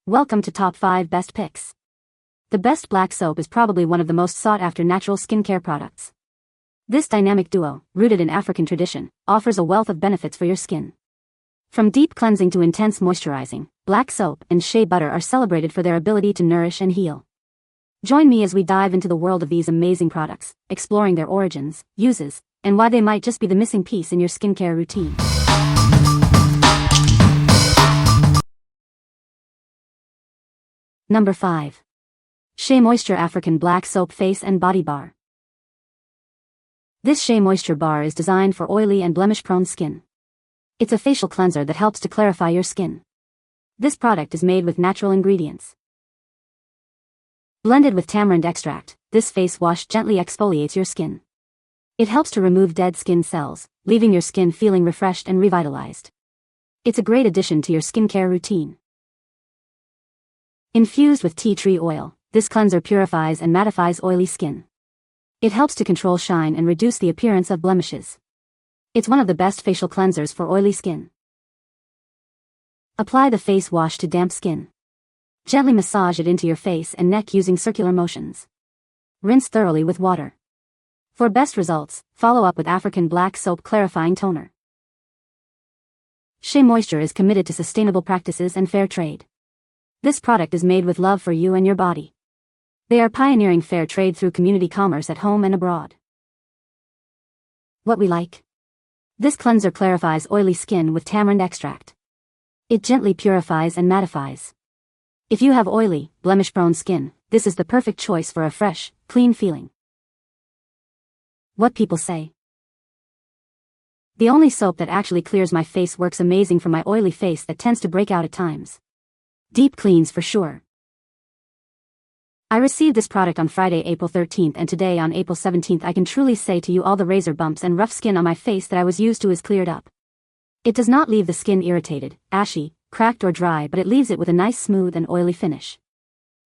Welcome to Top 5 Best Picks. The best black soap is probably one of the most sought-after natural skincare products. This dynamic duo, rooted in African tradition, offers a wealth of benefits for your skin. From deep cleansing to intense moisturizing, black soap and shea butter are celebrated for their ability to nourish and heal. Join me as we dive into the world of these amazing products, exploring their origins, uses, and why they might just be the missing piece in your skincare routine. Number 5. SheaMoisture African Black Soap Face and Body Bar. This SheaMoisture bar is designed for oily and blemish-prone skin. It's a facial cleanser that helps to clarify your skin. This product is made with natural ingredients. Blended with tamarind extract, this face wash gently exfoliates your skin. It helps to remove dead skin cells, leaving your skin feeling refreshed and revitalized. It's a great addition to your skincare routine. Infused with tea tree oil, this cleanser purifies and mattifies oily skin. It helps to control shine and reduce the appearance of blemishes. It's one of the best facial cleansers for oily skin. Apply the face wash to damp skin. Gently massage it into your face and neck using circular motions. Rinse thoroughly with water. For best results, follow up with African Black Soap Clarifying Toner. SheaMoisture is committed to sustainable practices and fair trade. This product is made with love for you and your body. They are pioneering fair trade through community commerce at home and abroad. What we like. This cleanser clarifies oily skin with tamarind extract. It gently purifies and mattifies. If you have oily, blemish-prone skin, this is the perfect choice for a fresh, clean feeling. What people say. The only soap that actually clears my face works amazing for my oily face that tends to break out at times. Deep cleans for sure. I received this product on Friday, April 13th, and today on April 17th I can truly say to you all the razor bumps and rough skin on my face that I was used to is cleared up. It does not leave the skin irritated, ashy, cracked or dry, but it leaves it with a nice smooth and oily finish.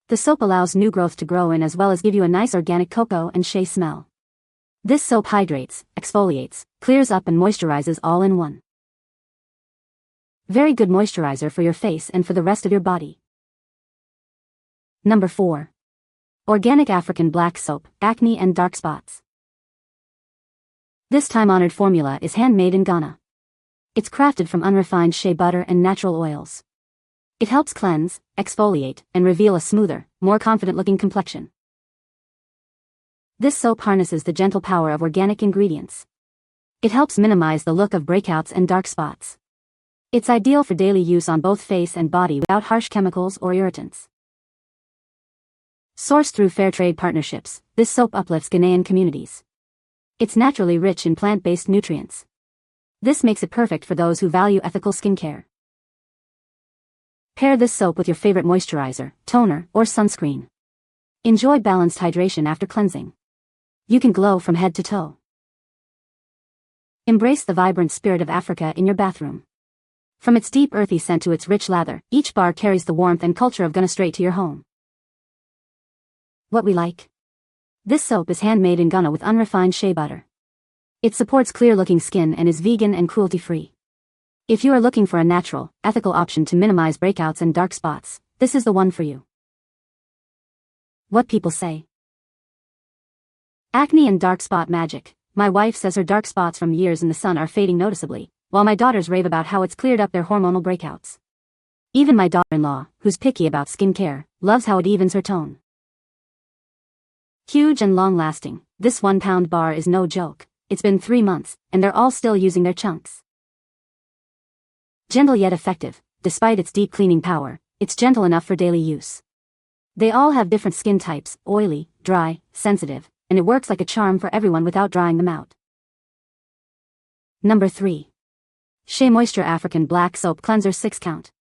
The soap allows new growth to grow in as well as give you a nice organic cocoa and shea smell. This soap hydrates, exfoliates, clears up and moisturizes all in one. Very good moisturizer for your face and for the rest of your body. Number 4. Organic African Black Soap, Acne and Dark Spots. This time-honored formula is handmade in Ghana. It's crafted from unrefined shea butter and natural oils. It helps cleanse, exfoliate, and reveal a smoother, more confident-looking complexion. This soap harnesses the gentle power of organic ingredients. It helps minimize the look of breakouts and dark spots. It's ideal for daily use on both face and body without harsh chemicals or irritants. Sourced through fair trade partnerships, this soap uplifts Ghanaian communities. It's naturally rich in plant-based nutrients. This makes it perfect for those who value ethical skincare. Pair this soap with your favorite moisturizer, toner, or sunscreen. Enjoy balanced hydration after cleansing. You can glow from head to toe. Embrace the vibrant spirit of Africa in your bathroom. From its deep earthy scent to its rich lather, each bar carries the warmth and culture of Ghana straight to your home. What we like. This soap is handmade in Ghana with unrefined shea butter. It supports clear-looking skin and is vegan and cruelty-free. If you are looking for a natural, ethical option to minimize breakouts and dark spots, this is the one for you. What people say. Acne and dark spot magic. My wife says her dark spots from years in the sun are fading noticeably, while my daughters rave about how it's cleared up their hormonal breakouts. Even my daughter-in-law, who's picky about skincare, loves how it evens her tone. Huge and long-lasting, this 1-pound bar is no joke. It's been 3 months, and they're all still using their chunks. Gentle yet effective, despite its deep cleaning power, it's gentle enough for daily use. They all have different skin types, oily, dry, sensitive, and it works like a charm for everyone without drying them out. Number 3. SheaMoisture African Black Soap Cleanser 6 Count.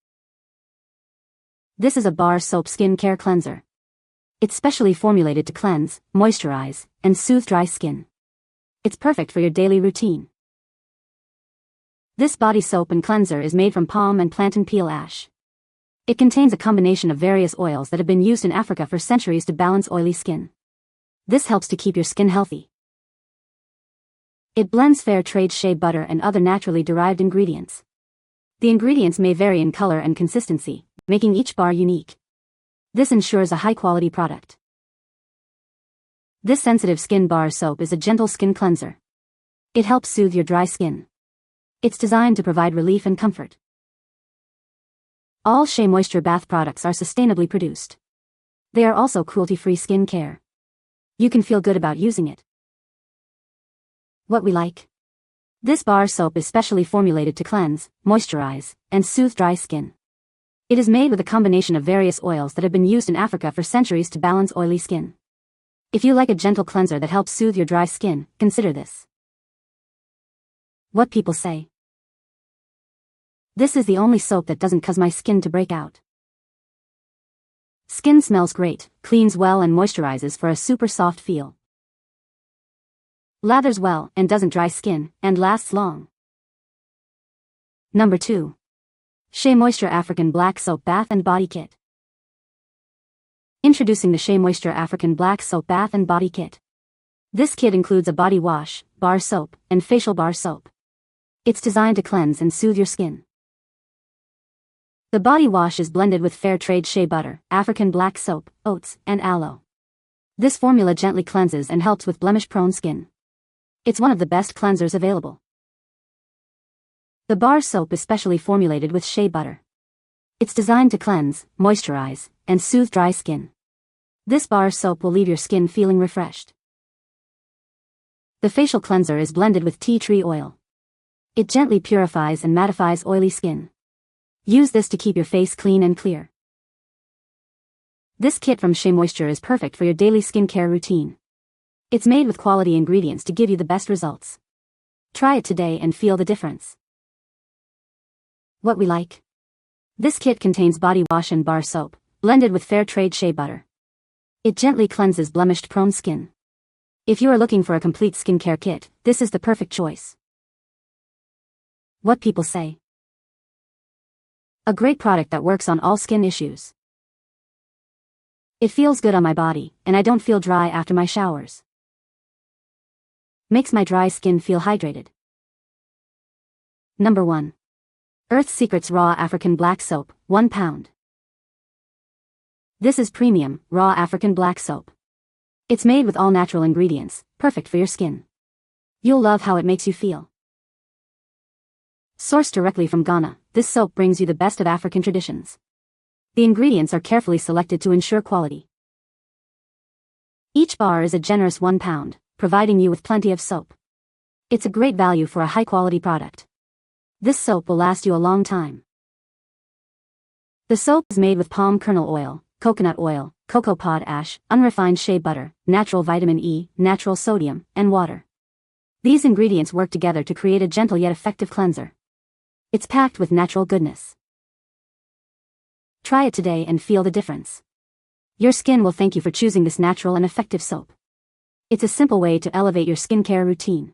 This is a bar soap skin care cleanser. It's specially formulated to cleanse, moisturize, and soothe dry skin. It's perfect for your daily routine. This body soap and cleanser is made from palm and plantain peel ash. It contains a combination of various oils that have been used in Africa for centuries to balance oily skin. This helps to keep your skin healthy. It blends fair trade shea butter and other naturally derived ingredients. The ingredients may vary in color and consistency, making each bar unique. This ensures a high-quality product. This sensitive skin bar soap is a gentle skin cleanser. It helps soothe your dry skin. It's designed to provide relief and comfort. All SheaMoisture bath products are sustainably produced. They are also cruelty-free skin care. You can feel good about using it. What we like. This bar soap is specially formulated to cleanse, moisturize, and soothe dry skin. It is made with a combination of various oils that have been used in Africa for centuries to balance oily skin. If you like a gentle cleanser that helps soothe your dry skin, consider this. What people say. This is the only soap that doesn't cause my skin to break out. Skin smells great, cleans well and moisturizes for a super soft feel. Lathers well and doesn't dry skin, and lasts long. Number 2. SheaMoisture African Black Soap Bath and Body Kit. Introducing the SheaMoisture African Black Soap Bath and Body Kit. This kit includes a body wash, bar soap, and facial bar soap. It's designed to cleanse and soothe your skin. The body wash is blended with fair trade shea butter, African black soap, oats, and aloe. This formula gently cleanses and helps with blemish-prone skin. It's one of the best cleansers available. The bar soap is specially formulated with shea butter. It's designed to cleanse, moisturize, and soothe dry skin. This bar soap will leave your skin feeling refreshed. The facial cleanser is blended with tea tree oil. It gently purifies and mattifies oily skin. Use this to keep your face clean and clear. This kit from SheaMoisture is perfect for your daily skincare routine. It's made with quality ingredients to give you the best results. Try it today and feel the difference. What we like. This kit contains body wash and bar soap, blended with fair trade shea butter. It gently cleanses blemished-prone skin. If you are looking for a complete skincare kit, this is the perfect choice. What people say. A great product that works on all skin issues. It feels good on my body, and I don't feel dry after my showers. Makes my dry skin feel hydrated. Number 1. Earth Secrets Raw African Black Soap, 1 pound. This is premium, raw African black soap. It's made with all natural ingredients, perfect for your skin. You'll love how it makes you feel. Sourced directly from Ghana, this soap brings you the best of African traditions. The ingredients are carefully selected to ensure quality. Each bar is a generous 1 pound, providing you with plenty of soap. It's a great value for a high-quality product. This soap will last you a long time. The soap is made with palm kernel oil, coconut oil, cocoa pod ash, unrefined shea butter, natural vitamin E, natural sodium, and water. These ingredients work together to create a gentle yet effective cleanser. It's packed with natural goodness. Try it today and feel the difference. Your skin will thank you for choosing this natural and effective soap. It's a simple way to elevate your skincare routine.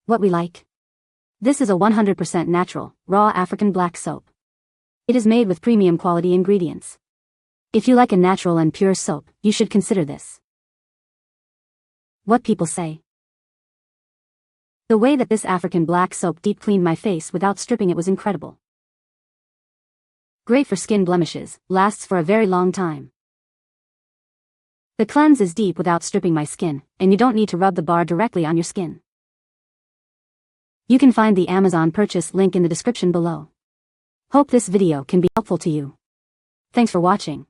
What we like. This is a 100% natural, raw African black soap. It is made with premium quality ingredients. If you like a natural and pure soap, you should consider this. What people say. The way that this African black soap deep cleaned my face without stripping it was incredible. Great for skin blemishes, lasts for a very long time. The cleanse is deep without stripping my skin, and you don't need to rub the bar directly on your skin. You can find the Amazon purchase link in the description below. Hope this video can be helpful to you. Thanks for watching.